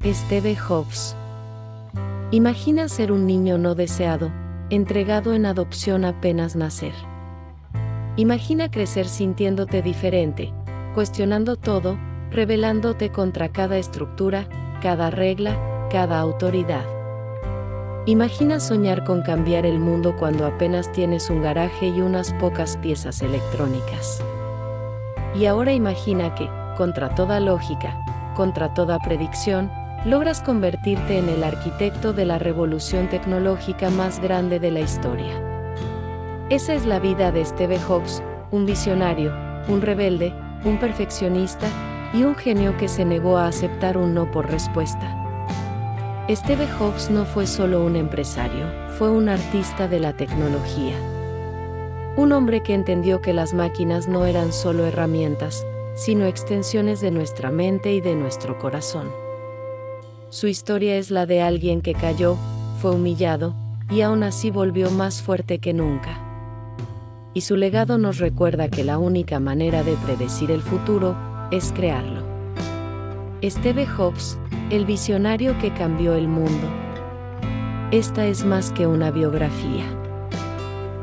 Steve Jobs. Imagina ser un niño no deseado, entregado en adopción apenas nacer. Imagina crecer sintiéndote diferente, cuestionando todo, rebelándote contra cada estructura, cada regla, cada autoridad. Imagina soñar con cambiar el mundo cuando apenas tienes un garaje y unas pocas piezas electrónicas. Y ahora imagina que, contra toda lógica, contra toda predicción, logras convertirte en el arquitecto de la revolución tecnológica más grande de la historia. Esa es la vida de Steve Jobs, un visionario, un rebelde, un perfeccionista y un genio que se negó a aceptar un no por respuesta. Steve Jobs no fue solo un empresario, fue un artista de la tecnología. Un hombre que entendió que las máquinas no eran solo herramientas, sino extensiones de nuestra mente y de nuestro corazón. Su historia es la de alguien que cayó, fue humillado, y aún así volvió más fuerte que nunca. Y su legado nos recuerda que la única manera de predecir el futuro es crearlo. Steve Jobs, el visionario que cambió el mundo. Esta es más que una biografía.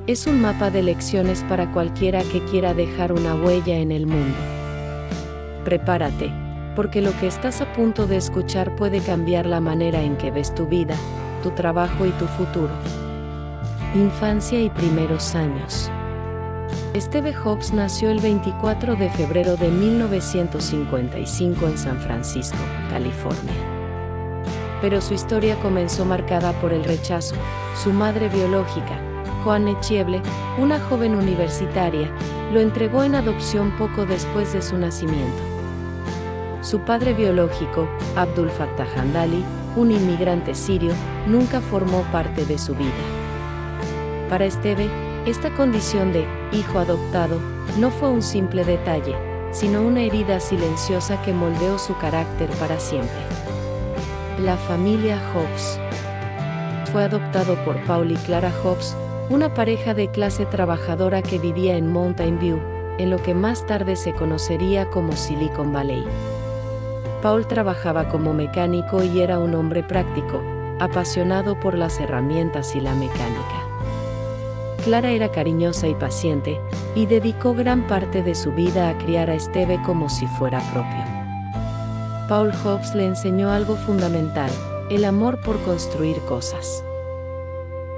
Es un mapa de lecciones para cualquiera que quiera dejar una huella en el mundo. Prepárate, porque lo que estás a punto de escuchar puede cambiar la manera en que ves tu vida, tu trabajo y tu futuro. Infancia y primeros años. Steve Jobs nació el 24 de febrero de 1955 en San Francisco, California. Pero su historia comenzó marcada por el rechazo. Su madre biológica, Joanne Chieble, una joven universitaria, lo entregó en adopción poco después de su nacimiento. Su padre biológico, Abdul Fattah Handali, un inmigrante sirio, nunca formó parte de su vida. Para Steve, esta condición de hijo adoptado no fue un simple detalle, sino una herida silenciosa que moldeó su carácter para siempre. La familia Jobs. Fue adoptado por Paul y Clara Jobs, una pareja de clase trabajadora que vivía en Mountain View, en lo que más tarde se conocería como Silicon Valley. Paul trabajaba como mecánico y era un hombre práctico, apasionado por las herramientas y la mecánica. Clara era cariñosa y paciente, y dedicó gran parte de su vida a criar a Steve como si fuera propio. Paul Jobs le enseñó algo fundamental, el amor por construir cosas.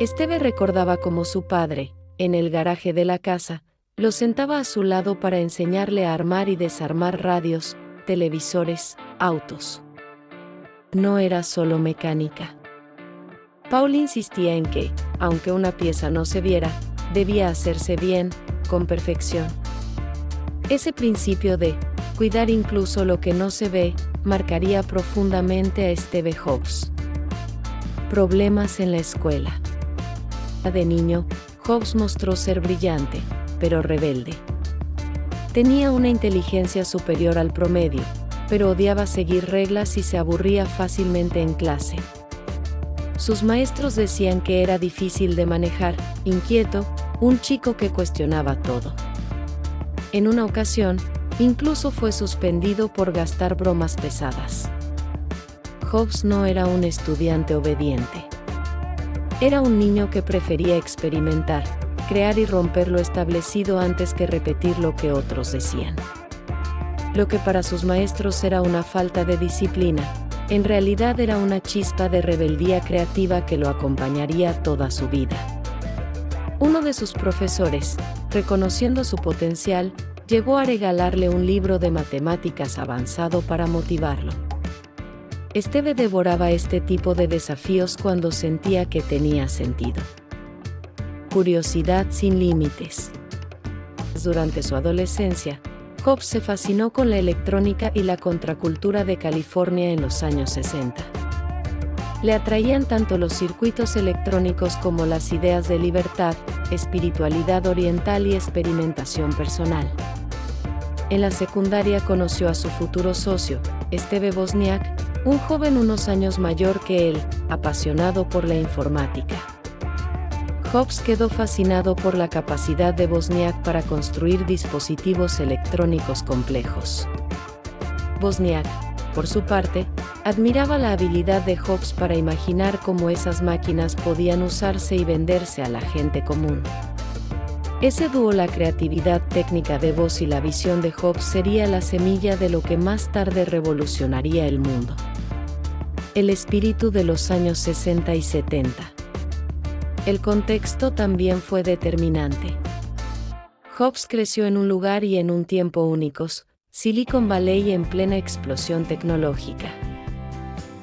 Steve recordaba cómo su padre, en el garaje de la casa, lo sentaba a su lado para enseñarle a armar y desarmar radios, televisores, autos. No era solo mecánica. Paul insistía en que, aunque una pieza no se viera, debía hacerse bien, con perfección. Ese principio de cuidar incluso lo que no se ve, marcaría profundamente a Steve Jobs. Problemas en la escuela. De niño, Jobs mostró ser brillante, pero rebelde. Tenía una inteligencia superior al promedio, pero odiaba seguir reglas y se aburría fácilmente en clase. Sus maestros decían que era difícil de manejar, inquieto, un chico que cuestionaba todo. En una ocasión, incluso fue suspendido por gastar bromas pesadas. Jobs no era un estudiante obediente. Era un niño que prefería experimentar, crear y romper lo establecido antes que repetir lo que otros decían. Lo que para sus maestros era una falta de disciplina, en realidad era una chispa de rebeldía creativa que lo acompañaría toda su vida. Uno de sus profesores, reconociendo su potencial, llegó a regalarle un libro de matemáticas avanzado para motivarlo. Steve devoraba este tipo de desafíos cuando sentía que tenía sentido. Curiosidad sin límites. Durante su adolescencia, Jobs se fascinó con la electrónica y la contracultura de California en los años 60. Le atraían tanto los circuitos electrónicos como las ideas de libertad, espiritualidad oriental y experimentación personal. En la secundaria conoció a su futuro socio, Steve Wozniak, un joven unos años mayor que él, apasionado por la informática. Jobs quedó fascinado por la capacidad de Wozniak para construir dispositivos electrónicos complejos. Wozniak, por su parte, Admiraba la habilidad de Jobs para imaginar cómo esas máquinas podían usarse y venderse a la gente común. Ese dúo, la creatividad técnica de DeVos y la visión de Jobs, sería la semilla de lo que más tarde revolucionaría el mundo. El espíritu de los años 60 y 70. El contexto también fue determinante. Jobs creció en un lugar y en un tiempo únicos, Silicon Valley, en plena explosión tecnológica.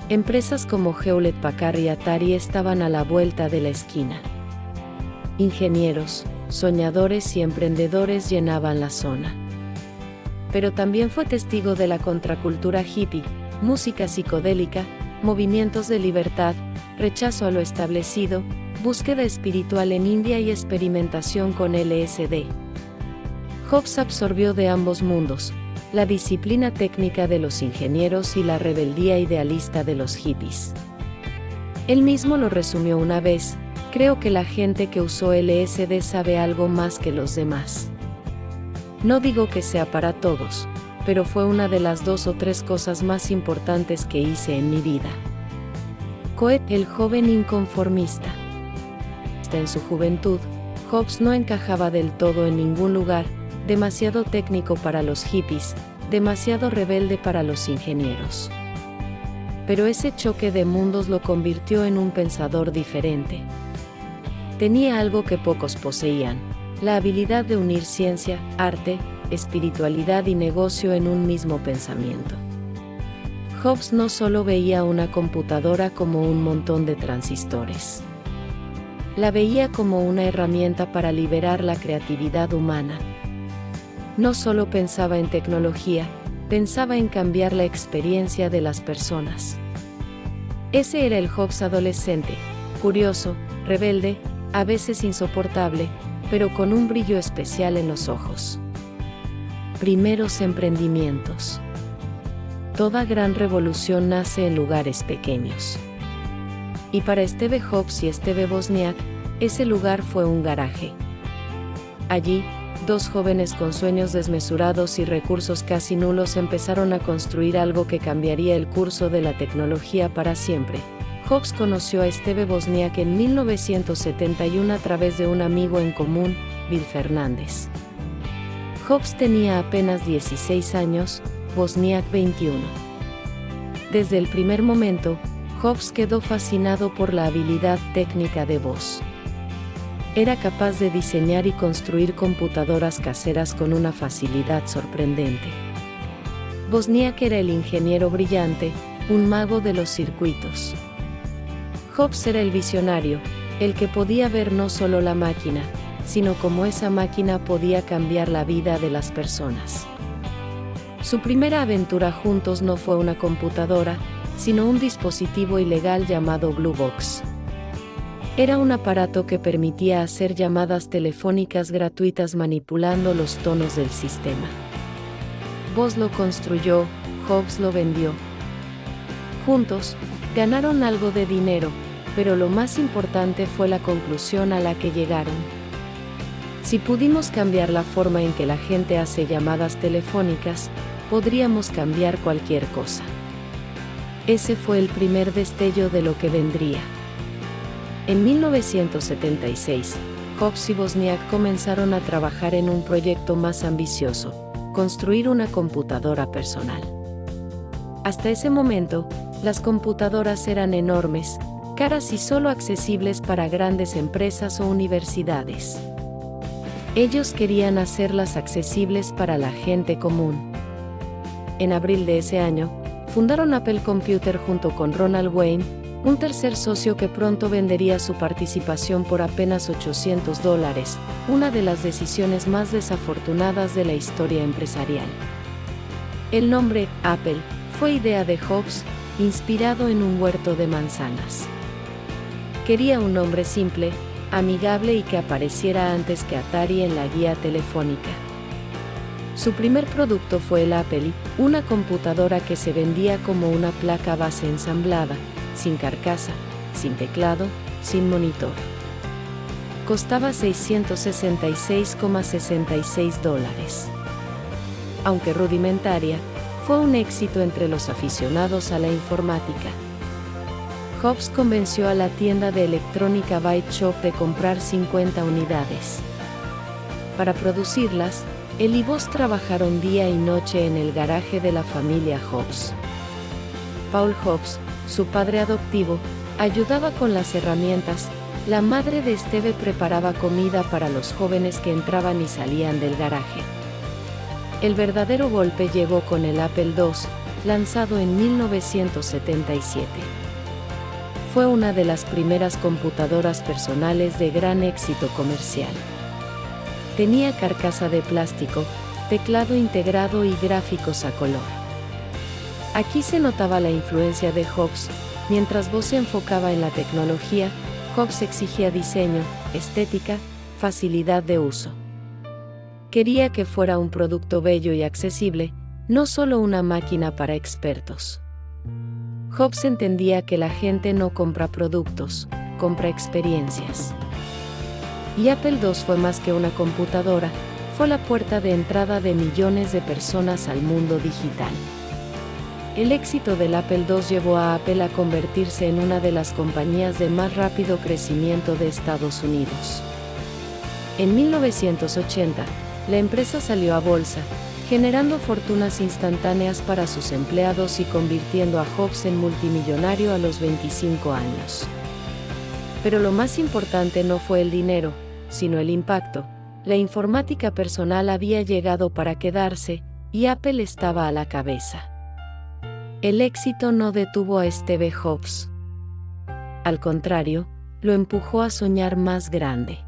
Empresas como Hewlett-Packard y Atari estaban a la vuelta de la esquina. Ingenieros, soñadores y emprendedores llenaban la zona. Pero también fue testigo de la contracultura hippie, música psicodélica, movimientos de libertad, rechazo a lo establecido, búsqueda espiritual en India y experimentación con LSD. Jobs absorbió de ambos mundos, la disciplina técnica de los ingenieros y la rebeldía idealista de los hippies. Él mismo lo resumió una vez: creo que la gente que usó LSD sabe algo más que los demás. No digo que sea para todos, pero fue una de las 2 o 3 cosas más importantes que hice en mi vida. Coet, el joven inconformista. Hasta en su juventud, Jobs no encajaba del todo en ningún lugar, demasiado técnico para los hippies, demasiado rebelde para los ingenieros. Pero ese choque de mundos lo convirtió en un pensador diferente. Tenía algo que pocos poseían: la habilidad de unir ciencia, arte, espiritualidad y negocio en un mismo pensamiento. Jobs no solo veía una computadora como un montón de transistores. La veía como una herramienta para liberar la creatividad humana. No solo pensaba en tecnología, pensaba en cambiar la experiencia de las personas. Ese era el Jobs adolescente, curioso, rebelde, a veces insoportable, pero con un brillo especial en los ojos. Primeros emprendimientos. Toda gran revolución nace en lugares pequeños. Y para Steve Jobs y Steve Wozniak, ese lugar fue un garaje. Allí, 2 jóvenes con sueños desmesurados y recursos casi nulos empezaron a construir algo que cambiaría el curso de la tecnología para siempre. Jobs conoció a Steve Wozniak en 1971 a través de un amigo en común, Bill Fernández. Jobs tenía apenas 16 años, Wozniak 21. Desde el primer momento, Jobs quedó fascinado por la habilidad técnica de Woz. Era capaz de diseñar y construir computadoras caseras con una facilidad sorprendente. Wozniak era el ingeniero brillante, un mago de los circuitos. Jobs era el visionario, el que podía ver no solo la máquina, sino cómo esa máquina podía cambiar la vida de las personas. Su primera aventura juntos no fue una computadora, sino un dispositivo ilegal llamado Blue Box. Era un aparato que permitía hacer llamadas telefónicas gratuitas manipulando los tonos del sistema. Woz lo construyó, Jobs lo vendió. Juntos, ganaron algo de dinero, pero lo más importante fue la conclusión a la que llegaron. Si pudimos cambiar la forma en que la gente hace llamadas telefónicas, podríamos cambiar cualquier cosa. Ese fue el primer destello de lo que vendría. En 1976, Jobs y Wozniak comenzaron a trabajar en un proyecto más ambicioso: construir una computadora personal. Hasta ese momento, las computadoras eran enormes, caras y solo accesibles para grandes empresas o universidades. Ellos querían hacerlas accesibles para la gente común. En abril de ese año, fundaron Apple Computer junto con Ronald Wayne, un tercer socio que pronto vendería su participación por apenas $800, una de las decisiones más desafortunadas de la historia empresarial. El nombre, Apple, fue idea de Jobs, inspirado en un huerto de manzanas. Quería un nombre simple, amigable y que apareciera antes que Atari en la guía telefónica. Su primer producto fue el Apple I, una computadora que se vendía como una placa base ensamblada, sin carcasa, sin teclado, sin monitor. Costaba $666,66. Aunque rudimentaria, fue un éxito entre los aficionados a la informática. Jobs convenció a la tienda de electrónica Byte Shop de comprar 50 unidades. Para producirlas, él y Bose trabajaron día y noche en el garaje de la familia Jobs. Paul Jobs, su padre adoptivo, ayudaba con las herramientas. La madre de Steve preparaba comida para los jóvenes que entraban y salían del garaje. El verdadero golpe llegó con el Apple II, lanzado en 1977. Fue una de las primeras computadoras personales de gran éxito comercial. Tenía carcasa de plástico, teclado integrado y gráficos a color. Aquí se notaba la influencia de Jobs. Mientras Bose se enfocaba en la tecnología, Jobs exigía diseño, estética, facilidad de uso. Quería que fuera un producto bello y accesible, no solo una máquina para expertos. Jobs entendía que la gente no compra productos, compra experiencias. Y Apple II fue más que una computadora, fue la puerta de entrada de millones de personas al mundo digital. El éxito del Apple II llevó a Apple a convertirse en una de las compañías de más rápido crecimiento de Estados Unidos. En 1980, la empresa salió a bolsa, generando fortunas instantáneas para sus empleados y convirtiendo a Jobs en multimillonario a los 25 años. Pero lo más importante no fue el dinero, sino el impacto. La informática personal había llegado para quedarse, y Apple estaba a la cabeza. El éxito no detuvo a Steve Jobs. Al contrario, lo empujó a soñar más grande.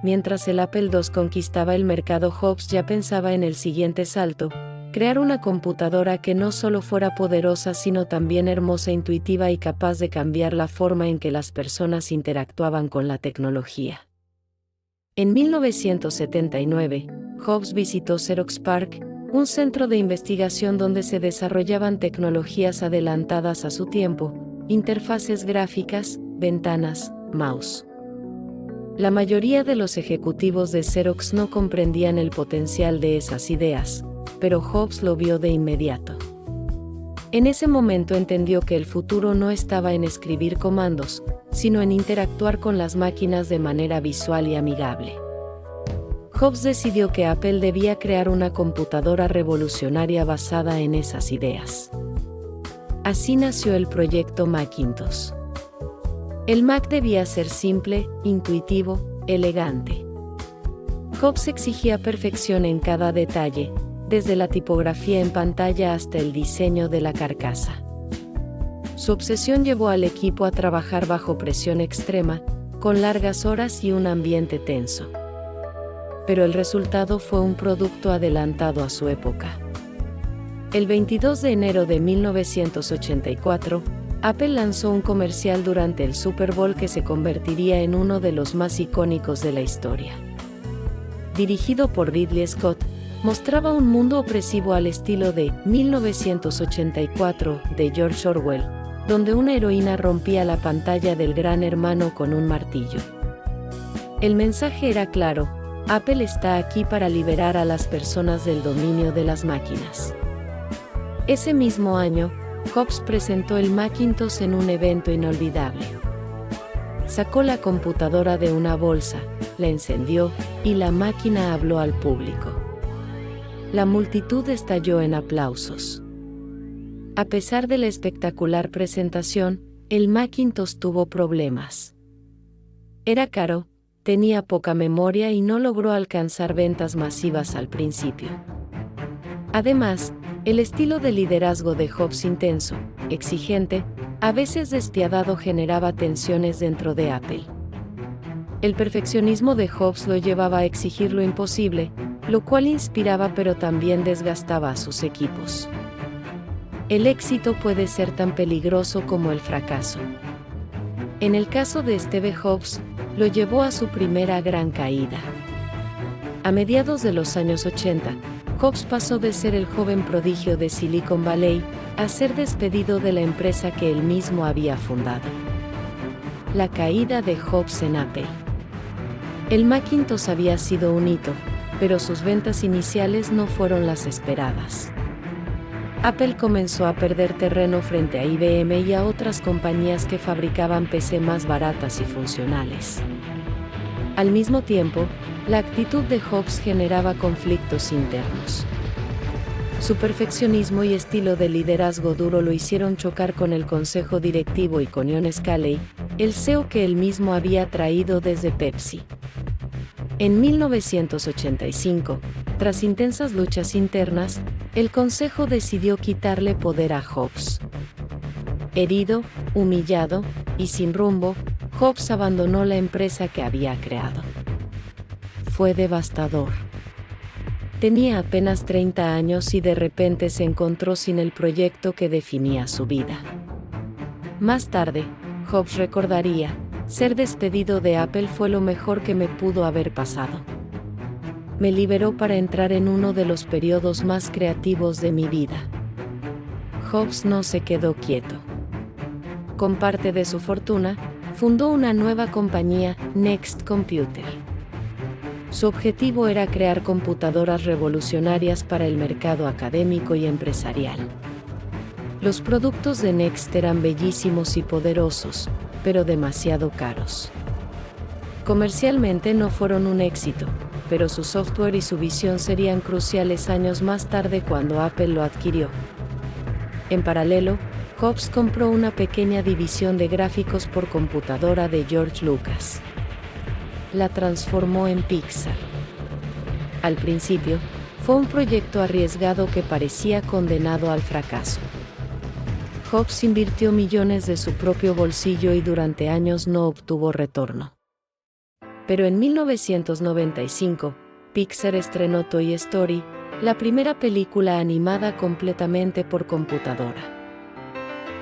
Mientras el Apple II conquistaba el mercado, Jobs ya pensaba en el siguiente salto: crear una computadora que no solo fuera poderosa sino también hermosa, intuitiva y capaz de cambiar la forma en que las personas interactuaban con la tecnología. En 1979, Jobs visitó Xerox PARC, un centro de investigación donde se desarrollaban tecnologías adelantadas a su tiempo, interfaces gráficas, ventanas, mouse. La mayoría de los ejecutivos de Xerox no comprendían el potencial de esas ideas, pero Jobs lo vio de inmediato. En ese momento entendió que el futuro no estaba en escribir comandos, sino en interactuar con las máquinas de manera visual y amigable. Jobs decidió que Apple debía crear una computadora revolucionaria basada en esas ideas. Así nació el proyecto Macintosh. El Mac debía ser simple, intuitivo, elegante. Jobs exigía perfección en cada detalle, desde la tipografía en pantalla hasta el diseño de la carcasa. Su obsesión llevó al equipo a trabajar bajo presión extrema, con largas horas y un ambiente tenso. Pero el resultado fue un producto adelantado a su época. El 22 de enero de 1984, Apple lanzó un comercial durante el Super Bowl que se convertiría en uno de los más icónicos de la historia. Dirigido por Ridley Scott, mostraba un mundo opresivo al estilo de 1984 de George Orwell, donde una heroína rompía la pantalla del Gran Hermano con un martillo. El mensaje era claro: Apple está aquí para liberar a las personas del dominio de las máquinas. Ese mismo año, Jobs presentó el Macintosh en un evento inolvidable. Sacó la computadora de una bolsa, la encendió, y la máquina habló al público. La multitud estalló en aplausos. A pesar de la espectacular presentación, el Macintosh tuvo problemas. Era caro, tenía poca memoria y no logró alcanzar ventas masivas al principio. Además, el estilo de liderazgo de Jobs, intenso, exigente, a veces despiadado, generaba tensiones dentro de Apple. El perfeccionismo de Jobs lo llevaba a exigir lo imposible, lo cual inspiraba pero también desgastaba a sus equipos. El éxito puede ser tan peligroso como el fracaso. En el caso de Steve Jobs, lo llevó a su primera gran caída. A mediados de los años 80, Jobs pasó de ser el joven prodigio de Silicon Valley a ser despedido de la empresa que él mismo había fundado. La caída de Jobs en Apple. El Macintosh había sido un hito, pero sus ventas iniciales no fueron las esperadas. Apple comenzó a perder terreno frente a IBM y a otras compañías que fabricaban PC más baratas y funcionales. Al mismo tiempo, la actitud de Jobs generaba conflictos internos. Su perfeccionismo y estilo de liderazgo duro lo hicieron chocar con el consejo directivo y con Ian Scaley, el CEO que él mismo había traído desde Pepsi. En 1985, tras intensas luchas internas, el consejo decidió quitarle poder a Jobs. Herido, humillado y sin rumbo, Jobs abandonó la empresa que había creado. Fue devastador. Tenía apenas 30 años y de repente se encontró sin el proyecto que definía su vida. Más tarde, Jobs recordaría: ser despedido de Apple fue lo mejor que me pudo haber pasado. Me liberó para entrar en uno de los periodos más creativos de mi vida. Jobs no se quedó quieto. Con parte de su fortuna, fundó una nueva compañía, Next Computer. Su objetivo era crear computadoras revolucionarias para el mercado académico y empresarial. Los productos de Next eran bellísimos y poderosos, pero demasiado caros. Comercialmente no fueron un éxito, pero su software y su visión serían cruciales años más tarde cuando Apple lo adquirió. En paralelo, Jobs compró una pequeña división de gráficos por computadora de George Lucas. La transformó en Pixar. Al principio, fue un proyecto arriesgado que parecía condenado al fracaso. Jobs invirtió millones de su propio bolsillo y durante años no obtuvo retorno. Pero en 1995, Pixar estrenó Toy Story, la primera película animada completamente por computadora.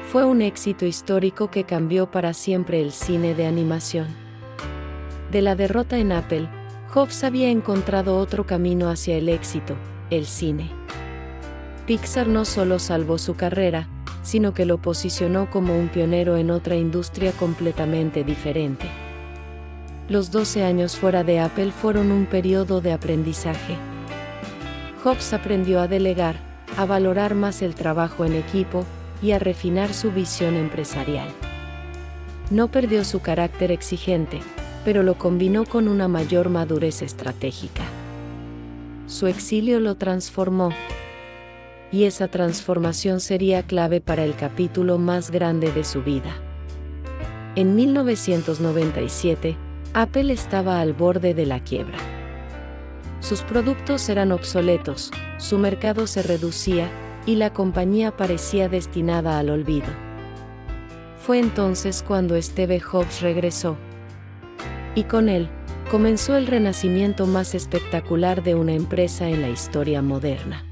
Fue un éxito histórico que cambió para siempre el cine de animación. De la derrota en Apple, Jobs había encontrado otro camino hacia el éxito: el cine. Pixar no solo salvó su carrera, sino que lo posicionó como un pionero en otra industria completamente diferente. Los 12 años fuera de Apple fueron un periodo de aprendizaje. Jobs aprendió a delegar, a valorar más el trabajo en equipo y a refinar su visión empresarial. No perdió su carácter exigente, pero lo combinó con una mayor madurez estratégica. Su exilio lo transformó, y esa transformación sería clave para el capítulo más grande de su vida. En 1997, Apple estaba al borde de la quiebra. Sus productos eran obsoletos, su mercado se reducía, y la compañía parecía destinada al olvido. Fue entonces cuando Steve Jobs regresó. Y con él, comenzó el renacimiento más espectacular de una empresa en la historia moderna.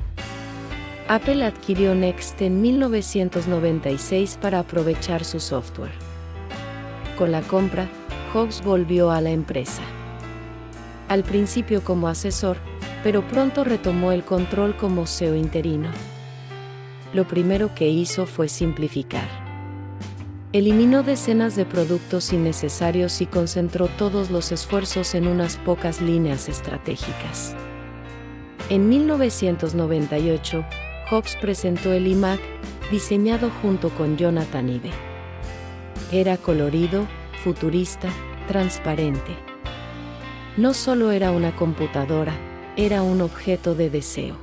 Apple adquirió Next en 1996 para aprovechar su software. Con la compra, Jobs volvió a la empresa. Al principio como asesor, pero pronto retomó el control como CEO interino. Lo primero que hizo fue simplificar. Eliminó decenas de productos innecesarios y concentró todos los esfuerzos en unas pocas líneas estratégicas. En 1998, Jobs presentó el iMac, diseñado junto con Jonathan Ive. Era colorido, futurista, transparente. No solo era una computadora, era un objeto de deseo.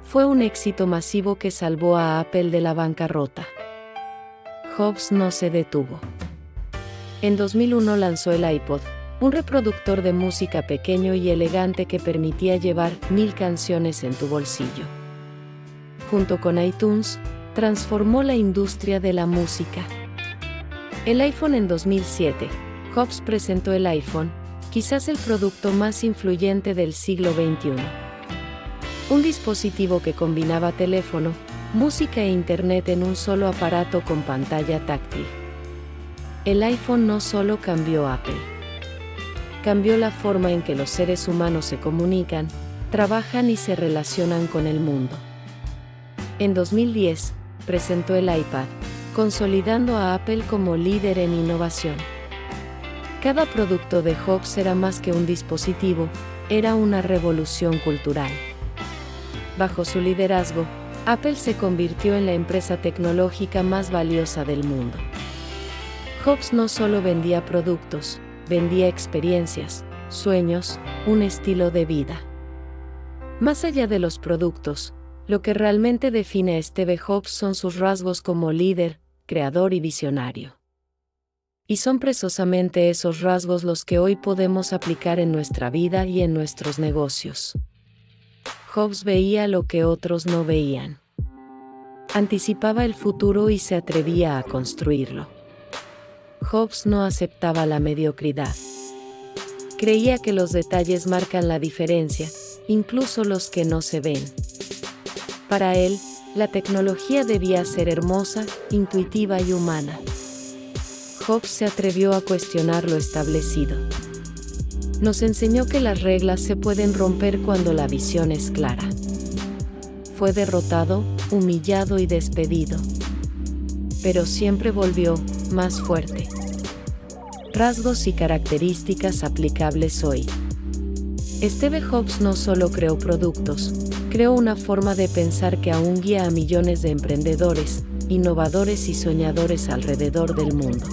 Fue un éxito masivo que salvó a Apple de la bancarrota. Jobs no se detuvo. En 2001 lanzó el iPod, un reproductor de música pequeño y elegante que permitía llevar 1000 canciones en tu bolsillo. Junto con iTunes, transformó la industria de la música. El iPhone en 2007, Jobs presentó el iPhone, quizás el producto más influyente del siglo XXI. Un dispositivo que combinaba teléfono, música e internet en un solo aparato con pantalla táctil. El iPhone no solo cambió Apple. Cambió la forma en que los seres humanos se comunican, trabajan y se relacionan con el mundo. En 2010, presentó el iPad, consolidando a Apple como líder en innovación. Cada producto de Jobs era más que un dispositivo, era una revolución cultural. Bajo su liderazgo, Apple se convirtió en la empresa tecnológica más valiosa del mundo. Jobs no solo vendía productos, vendía experiencias, sueños, un estilo de vida. Más allá de los productos, lo que realmente define a Steve Jobs son sus rasgos como líder, creador y visionario. Y son precisamente esos rasgos los que hoy podemos aplicar en nuestra vida y en nuestros negocios. Jobs veía lo que otros no veían. Anticipaba el futuro y se atrevía a construirlo. Jobs no aceptaba la mediocridad. Creía que los detalles marcan la diferencia, incluso los que no se ven. Para él, la tecnología debía ser hermosa, intuitiva y humana. Jobs se atrevió a cuestionar lo establecido. Nos enseñó que las reglas se pueden romper cuando la visión es clara. Fue derrotado, humillado y despedido. Pero siempre volvió, más fuerte. Rasgos y características aplicables hoy. Steve Jobs no solo creó productos, creó una forma de pensar que aún guía a millones de emprendedores, innovadores y soñadores alrededor del mundo.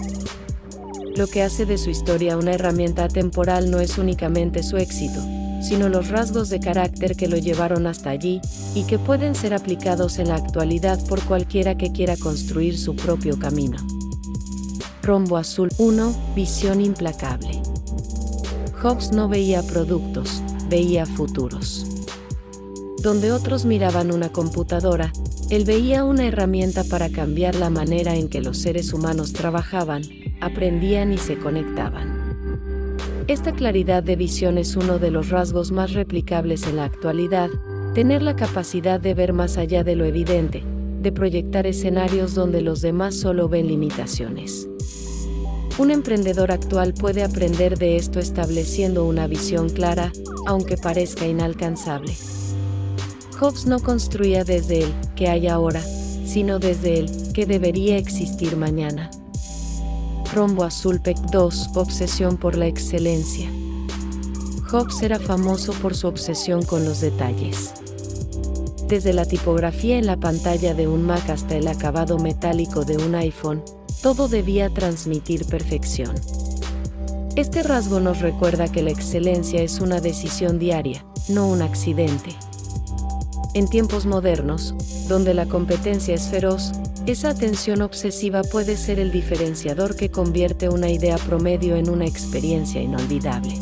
Lo que hace de su historia una herramienta atemporal no es únicamente su éxito, sino los rasgos de carácter que lo llevaron hasta allí, y que pueden ser aplicados en la actualidad por cualquiera que quiera construir su propio camino. Rombo azul 1. Visión implacable. Jobs no veía productos, veía futuros. Donde otros miraban una computadora, él veía una herramienta para cambiar la manera en que los seres humanos trabajaban, aprendían y se conectaban. Esta claridad de visión es uno de los rasgos más replicables en la actualidad, tener la capacidad de ver más allá de lo evidente, de proyectar escenarios donde los demás solo ven limitaciones. Un emprendedor actual puede aprender de esto estableciendo una visión clara, aunque parezca inalcanzable. Jobs no construía desde el «que hay ahora», sino desde el «que debería existir mañana». Rombo azul PEC 2. Obsesión por la excelencia. Jobs era famoso por su obsesión con los detalles. Desde la tipografía en la pantalla de un Mac hasta el acabado metálico de un iPhone, todo debía transmitir perfección. Este rasgo nos recuerda que la excelencia es una decisión diaria, no un accidente. En tiempos modernos, donde la competencia es feroz, esa atención obsesiva puede ser el diferenciador que convierte una idea promedio en una experiencia inolvidable.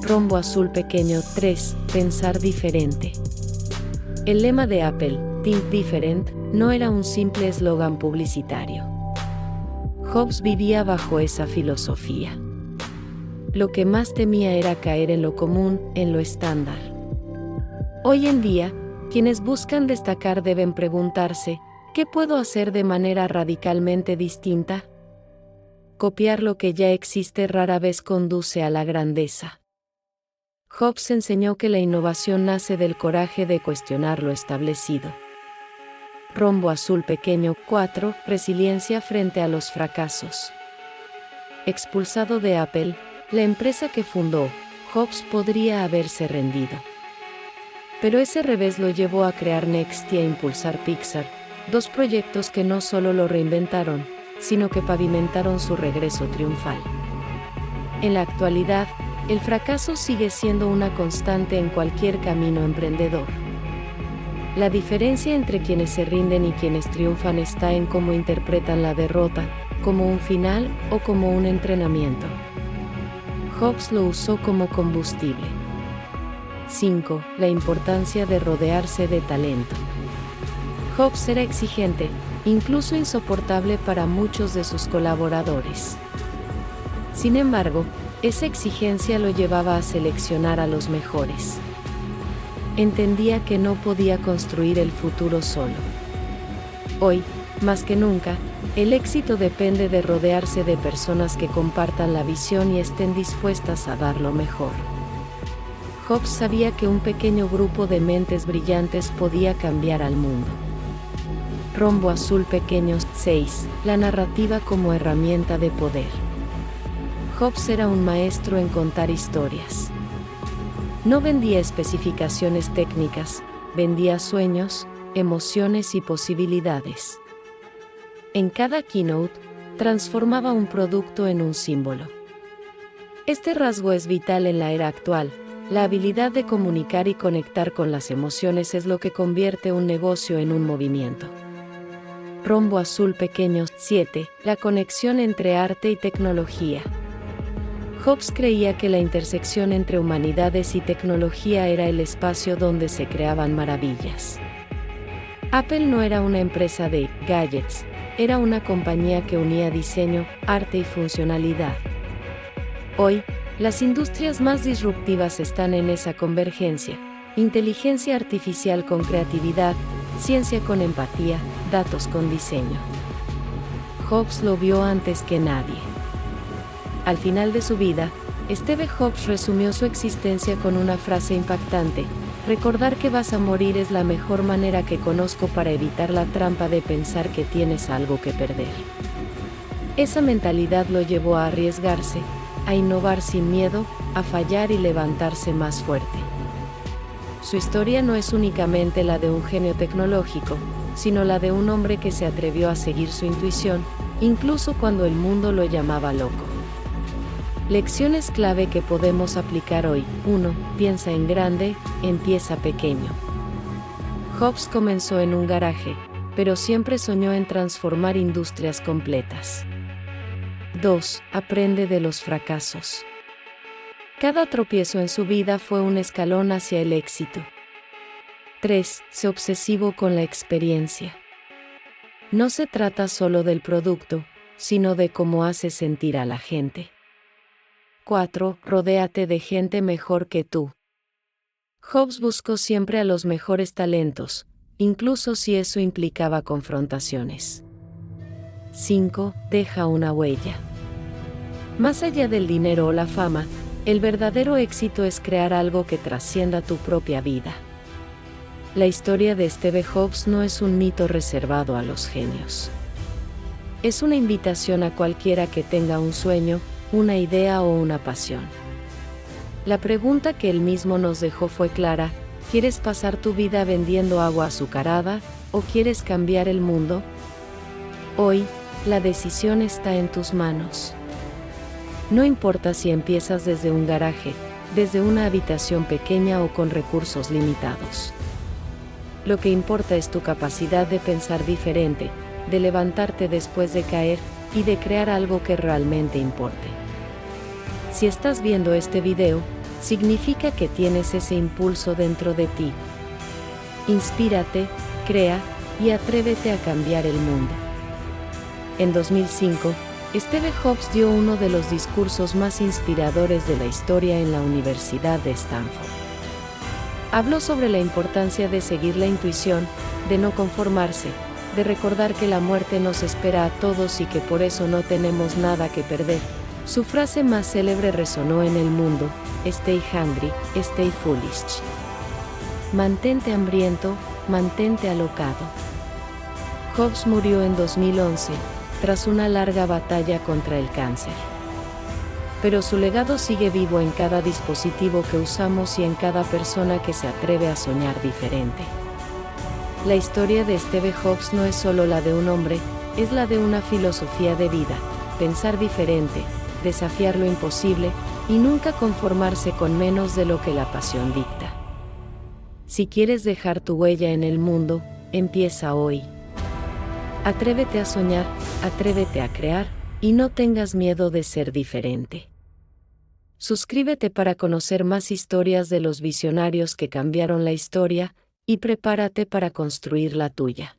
Rombo azul pequeño 3. Pensar diferente. El lema de Apple, Think Different, no era un simple eslogan publicitario. Jobs vivía bajo esa filosofía. Lo que más temía era caer en lo común, en lo estándar. Hoy en día, quienes buscan destacar deben preguntarse, ¿qué puedo hacer de manera radicalmente distinta? Copiar lo que ya existe rara vez conduce a la grandeza. Jobs enseñó que la innovación nace del coraje de cuestionar lo establecido. Rombo azul pequeño 4. Resiliencia frente a los fracasos. Expulsado de Apple, la empresa que fundó, Jobs podría haberse rendido. Pero ese revés lo llevó a crear Next y a impulsar Pixar, dos proyectos que no solo lo reinventaron, sino que pavimentaron su regreso triunfal. En la actualidad, el fracaso sigue siendo una constante en cualquier camino emprendedor. La diferencia entre quienes se rinden y quienes triunfan está en cómo interpretan la derrota, como un final o como un entrenamiento. Jobs lo usó como combustible. 5. La importancia de rodearse de talento. Jobs era exigente, incluso insoportable para muchos de sus colaboradores. Sin embargo, esa exigencia lo llevaba a seleccionar a los mejores. Entendía que no podía construir el futuro solo. Hoy, más que nunca, el éxito depende de rodearse de personas que compartan la visión y estén dispuestas a dar lo mejor. Jobs sabía que un pequeño grupo de mentes brillantes podía cambiar al mundo. Rombo azul pequeño 6. La narrativa como herramienta de poder. Jobs era un maestro en contar historias. No vendía especificaciones técnicas, vendía sueños, emociones y posibilidades. En cada keynote, transformaba un producto en un símbolo. Este rasgo es vital en la era actual. La habilidad de comunicar y conectar con las emociones es lo que convierte un negocio en un movimiento. Rombo azul pequeño 7. La conexión entre arte y tecnología. Jobs creía que la intersección entre humanidades y tecnología era el espacio donde se creaban maravillas. Apple no era una empresa de gadgets, era una compañía que unía diseño, arte y funcionalidad. Hoy, las industrias más disruptivas están en esa convergencia: inteligencia artificial con creatividad, ciencia con empatía, datos con diseño. Jobs lo vio antes que nadie. Al final de su vida, Steve Jobs resumió su existencia con una frase impactante: recordar que vas a morir es la mejor manera que conozco para evitar la trampa de pensar que tienes algo que perder. Esa mentalidad lo llevó a arriesgarse, a innovar sin miedo, a fallar y levantarse más fuerte. Su historia no es únicamente la de un genio tecnológico, sino la de un hombre que se atrevió a seguir su intuición, incluso cuando el mundo lo llamaba loco. Lecciones clave que podemos aplicar hoy. 1. Piensa en grande, empieza pequeño. Jobs comenzó en un garaje, pero siempre soñó en transformar industrias completas. 2. Aprende de los fracasos. Cada tropiezo en su vida fue un escalón hacia el éxito. 3. Sé obsesivo con la experiencia. No se trata solo del producto, sino de cómo hace sentir a la gente. 4. Rodéate de gente mejor que tú. Jobs buscó siempre a los mejores talentos, incluso si eso implicaba confrontaciones. 5. Deja una huella. Más allá del dinero o la fama, el verdadero éxito es crear algo que trascienda tu propia vida. La historia de Steve Jobs no es un mito reservado a los genios. Es una invitación a cualquiera que tenga un sueño, una idea o una pasión. La pregunta que él mismo nos dejó fue clara: ¿quieres pasar tu vida vendiendo agua azucarada, o quieres cambiar el mundo? Hoy, la decisión está en tus manos. No importa si empiezas desde un garaje, desde una habitación pequeña o con recursos limitados. Lo que importa es tu capacidad de pensar diferente, de levantarte después de caer, y de crear algo que realmente importe. Si estás viendo este video, significa que tienes ese impulso dentro de ti. Inspírate, crea, y atrévete a cambiar el mundo. En 2005, Steve Jobs dio uno de los discursos más inspiradores de la historia en la Universidad de Stanford. Habló sobre la importancia de seguir la intuición, de no conformarse, de recordar que la muerte nos espera a todos y que por eso no tenemos nada que perder. Su frase más célebre resonó en el mundo: Stay hungry, stay foolish. Mantente hambriento, mantente alocado. Jobs murió en 2011, tras una larga batalla contra el cáncer. Pero su legado sigue vivo en cada dispositivo que usamos y en cada persona que se atreve a soñar diferente. La historia de Steve Jobs no es solo la de un hombre, es la de una filosofía de vida: pensar diferente, desafiar lo imposible, y nunca conformarse con menos de lo que la pasión dicta. Si quieres dejar tu huella en el mundo, empieza hoy. Atrévete a soñar, atrévete a crear, y no tengas miedo de ser diferente. Suscríbete para conocer más historias de los visionarios que cambiaron la historia, y prepárate para construir la tuya.